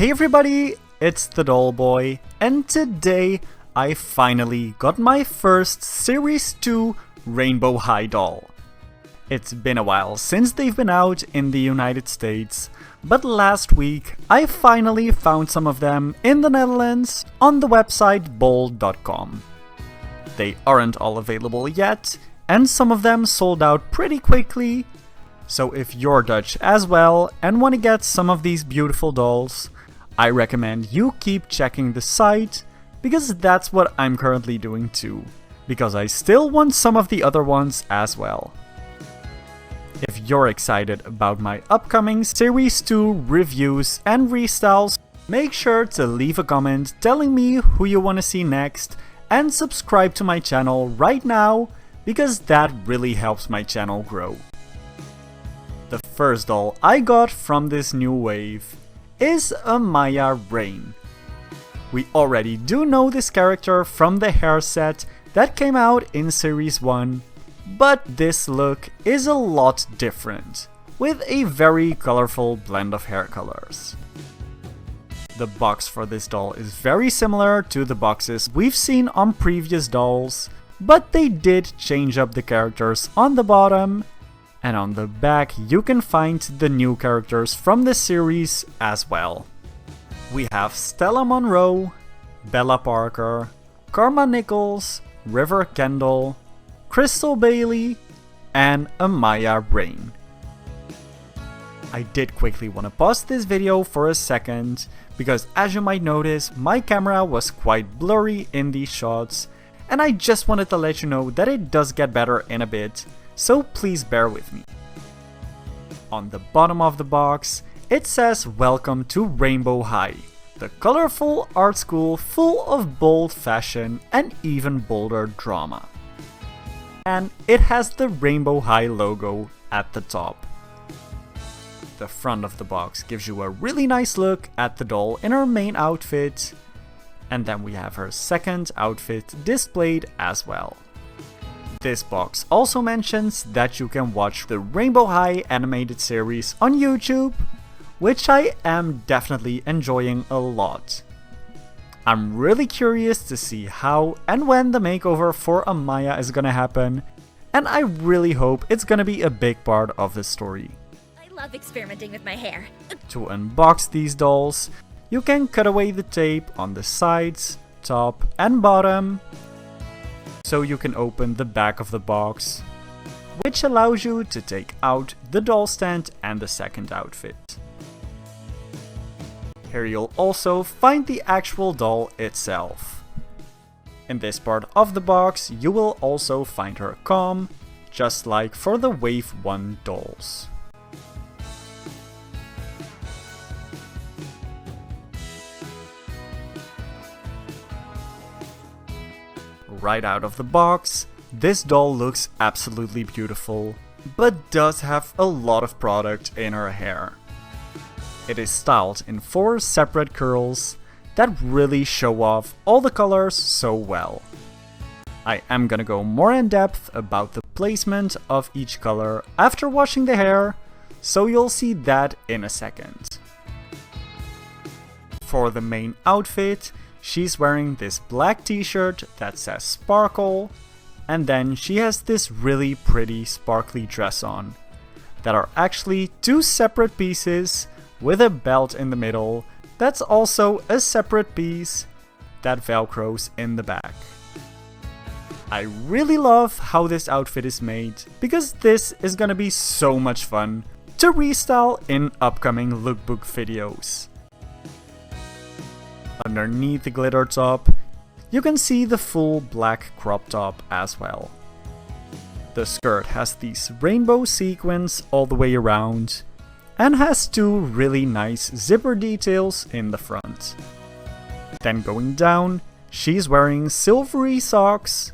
Hey everybody, it's the Doll Boy, and today I finally got my first Series 2 Rainbow High doll. It's been a while since they've been out in the United States, but last week I finally found some of them in the Netherlands on the website bol.com. They aren't all available yet, and some of them sold out pretty quickly. So if you're Dutch as well and want to get some of these beautiful dolls, I recommend you keep checking the site, because that's what I'm currently doing too, because I still want some of the other ones as well. If you're excited about my upcoming Series 2 reviews and restyles, make sure to leave a comment telling me who you want to see next and subscribe to my channel right now, because that really helps my channel grow. The first doll I got from this new wave is Amaya Raine. We already do know this character from the hair set that came out in Series 1, but this look is a lot different, with a very colorful blend of hair colors. The box for this doll is very similar to the boxes we've seen on previous dolls, but they did change up the characters on the bottom, and on the back you can find the new characters from the series as well. We have Stella Monroe, Bella Parker, Karma Nichols, River Kendall, Crystal Bailey, and Amaya Raine. I did quickly want to pause this video for a second, because as you might notice, my camera was quite blurry in these shots, and I just wanted to let you know that it does get better in a bit, so please bear with me. On the bottom of the box, it says "Welcome to Rainbow High, the colorful art school full of bold fashion and even bolder drama." And it has the Rainbow High logo at the top. The front of the box gives you a really nice look at the doll in her main outfit, and then we have her second outfit displayed as well. This box also mentions that you can watch the Rainbow High animated series on YouTube, which I am definitely enjoying a lot. I'm really curious to see how and when the makeover for Amaya is gonna happen, and I really hope it's gonna be a big part of the story. I love experimenting with my hair. To unbox these dolls, you can cut away the tape on the sides, top and bottom, so you can open the back of the box, which allows you to take out the doll stand and the second outfit. Here you'll also find the actual doll itself. In this part of the box you will also find her comb, just like for the Wave 1 dolls. Right out of the box, this doll looks absolutely beautiful, but does have a lot of product in her hair. It is styled in 4 separate curls that really show off all the colors so well. I am gonna go more in depth about the placement of each color after washing the hair, so you'll see that in a second. For the main outfit, she's wearing this black t-shirt that says Sparkle, and then she has this really pretty sparkly dress on, that are actually 2 separate pieces with a belt in the middle that's also a separate piece that velcros in the back. I really love how this outfit is made, because this is gonna be so much fun to restyle in upcoming lookbook videos. Underneath the glitter top, you can see the full black crop top as well. The skirt has these rainbow sequins all the way around, and has 2 really nice zipper details in the front. Then going down, she's wearing silvery socks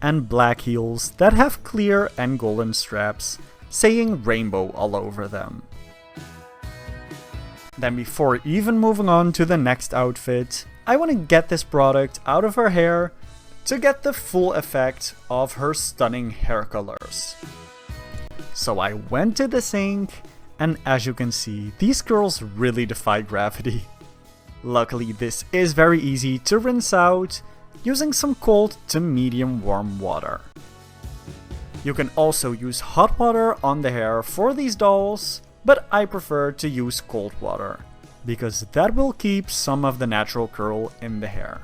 and black heels that have clear and golden straps saying rainbow all over them. Then before even moving on to the next outfit, I want to get this product out of her hair to get the full effect of her stunning hair colors. So I went to the sink, and as you can see, these girls really defy gravity. Luckily, this is very easy to rinse out using some cold to medium warm water. You can also use hot water on the hair for these dolls, but I prefer to use cold water, because that will keep some of the natural curl in the hair.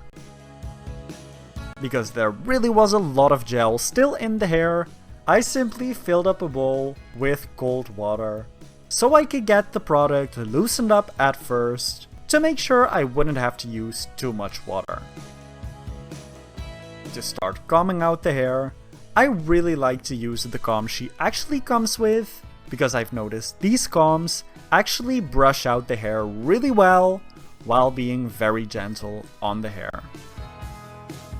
Because there really was a lot of gel still in the hair, I simply filled up a bowl with cold water, so I could get the product loosened up at first, to make sure I wouldn't have to use too much water. To start combing out the hair, I really like to use the comb she actually comes with, because I've noticed these combs actually brush out the hair really well while being very gentle on the hair.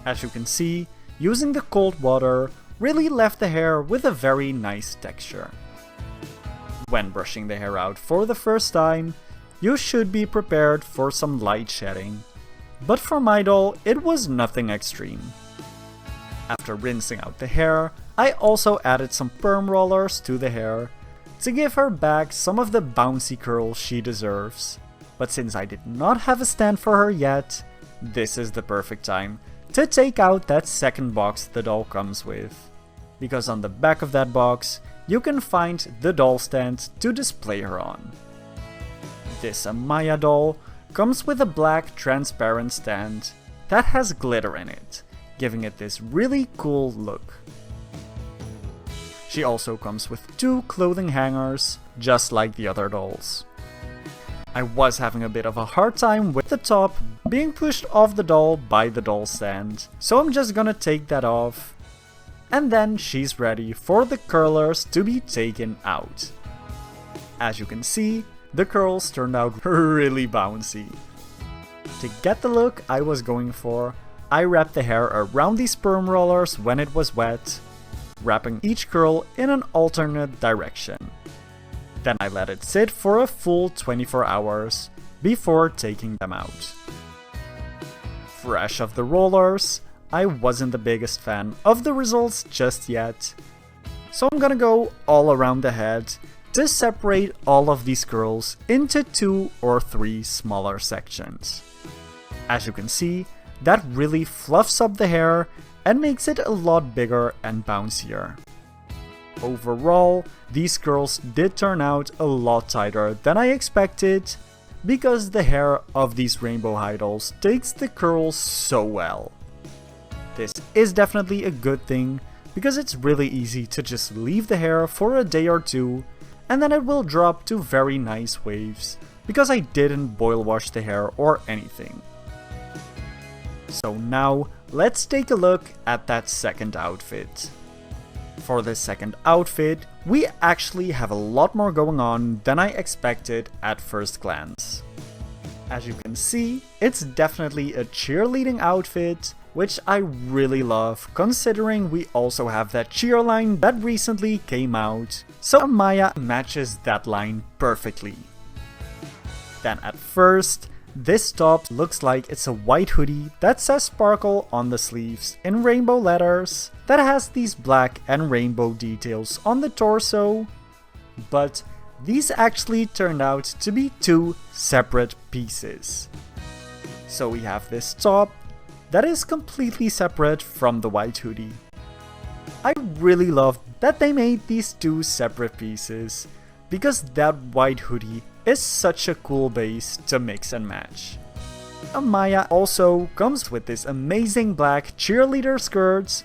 As you can see, using the cold water really left the hair with a very nice texture. When brushing the hair out for the first time, you should be prepared for some light shedding, but for my doll it was nothing extreme. After rinsing out the hair, I also added some perm rollers to the hair to give her back some of the bouncy curls she deserves. But since I did not have a stand for her yet, this is the perfect time to take out that second box the doll comes with. Because on the back of that box, you can find the doll stand to display her on. This Amaya doll comes with a black transparent stand that has glitter in it, giving it this really cool look. She also comes with 2 clothing hangers, just like the other dolls. I was having a bit of a hard time with the top being pushed off the doll by the doll stand, so I'm just gonna take that off. And then she's ready for the curlers to be taken out. As you can see, the curls turned out really bouncy. To get the look I was going for, I wrapped the hair around these perm rollers when it was wet, wrapping each curl in an alternate direction. Then I let it sit for a full 24 hours before taking them out. Fresh off the rollers, I wasn't the biggest fan of the results just yet, so I'm gonna go all around the head to separate all of these curls into 2 or 3 smaller sections. As you can see, that really fluffs up the hair and makes it a lot bigger and bouncier. Overall, these curls did turn out a lot tighter than I expected, because the hair of these rainbow high dolls takes the curls so well. This is definitely a good thing, because it's really easy to just leave the hair for a day or 2, and then it will drop to very nice waves, because I didn't boil wash the hair or anything. So now, let's take a look at that second outfit. For this second outfit, we actually have a lot more going on than I expected at first glance. As you can see, it's definitely a cheerleading outfit, which I really love considering we also have that cheer line that recently came out, so Amaya matches that line perfectly. Then at first, this top looks like it's a white hoodie that says sparkle on the sleeves in rainbow letters that has these black and rainbow details on the torso, but these actually turned out to be 2 separate pieces. So we have this top that is completely separate from the white hoodie. I really love that they made these 2 separate pieces, because that white hoodie is such a cool base to mix and match. Amaya also comes with this amazing black cheerleader skirt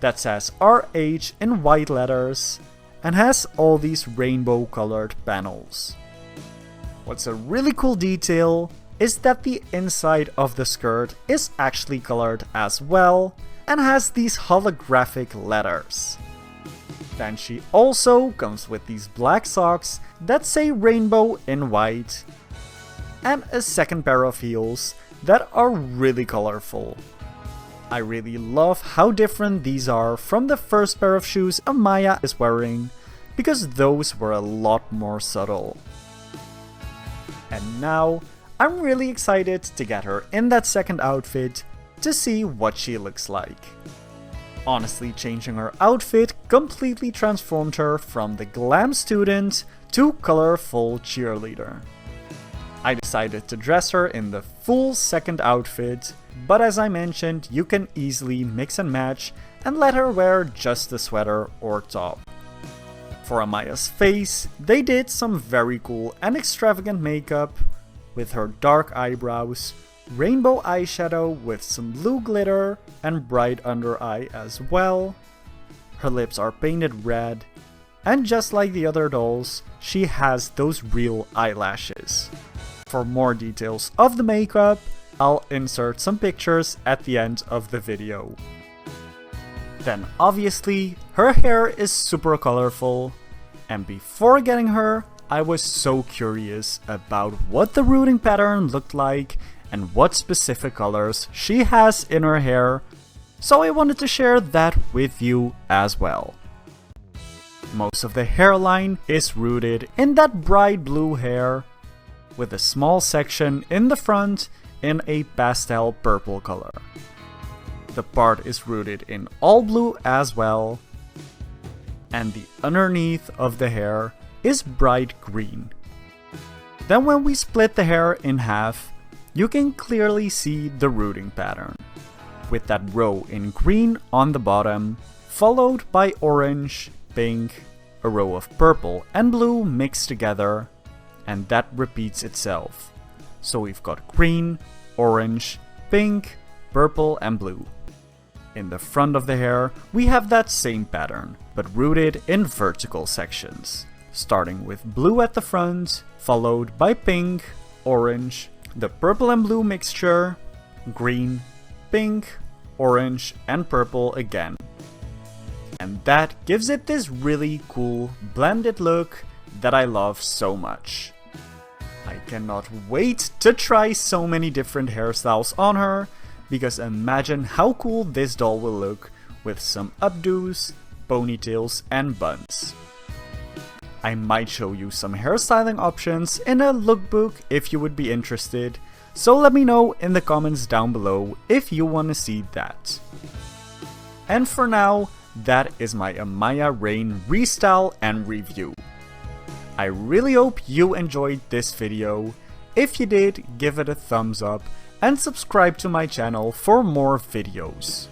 that says RH in white letters and has all these rainbow colored panels. What's a really cool detail is that the inside of the skirt is actually colored as well and has these holographic letters. Then she also comes with these black socks that say rainbow in white and a second pair of heels that are really colorful. I really love how different these are from the first pair of shoes Amaya is wearing, because those were a lot more subtle. And now, I'm really excited to get her in that second outfit to see what she looks like. Honestly, changing her outfit completely transformed her from the glam student to colorful cheerleader. I decided to dress her in the full second outfit, but as I mentioned, you can easily mix and match and let her wear just the sweater or top. For Amaya's face, they did some very cool and extravagant makeup with her dark eyebrows, rainbow eyeshadow with some blue glitter and bright under eye as well. Her lips are painted red, and just like the other dolls, she has those real eyelashes. For more details of the makeup, I'll insert some pictures at the end of the video. Then obviously, her hair is super colorful, and before getting her, I was so curious about what the rooting pattern looked like and what specific colors she has in her hair, so I wanted to share that with you as well. Most of the hairline is rooted in that bright blue hair, with a small section in the front in a pastel purple color. The part is rooted in all blue as well, and the underneath of the hair is bright green. Then when we split the hair in half, you can clearly see the rooting pattern, with that row in green on the bottom, followed by orange, pink, a row of purple and blue mixed together, and that repeats itself. So we've got green, orange, pink, purple and blue. In the front of the hair, we have that same pattern, but rooted in vertical sections, starting with blue at the front, followed by pink, orange, the purple and blue mixture, green, pink, orange and purple again. And that gives it this really cool blended look that I love so much. I cannot wait to try so many different hairstyles on her, because imagine how cool this doll will look with some updos, ponytails and buns. I might show you some hairstyling options in a lookbook if you would be interested, so let me know in the comments down below if you want to see that. And for now, that is my Amaya Raine restyle and review. I really hope you enjoyed this video. If you did, give it a thumbs up and subscribe to my channel for more videos.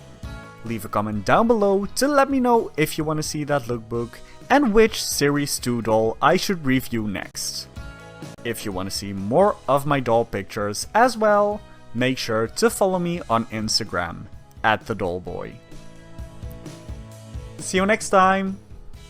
Leave a comment down below to let me know if you want to see that lookbook and which Series 2 doll I should review next. If you want to see more of my doll pictures as well, make sure to follow me on Instagram @thedollboy. See you next time!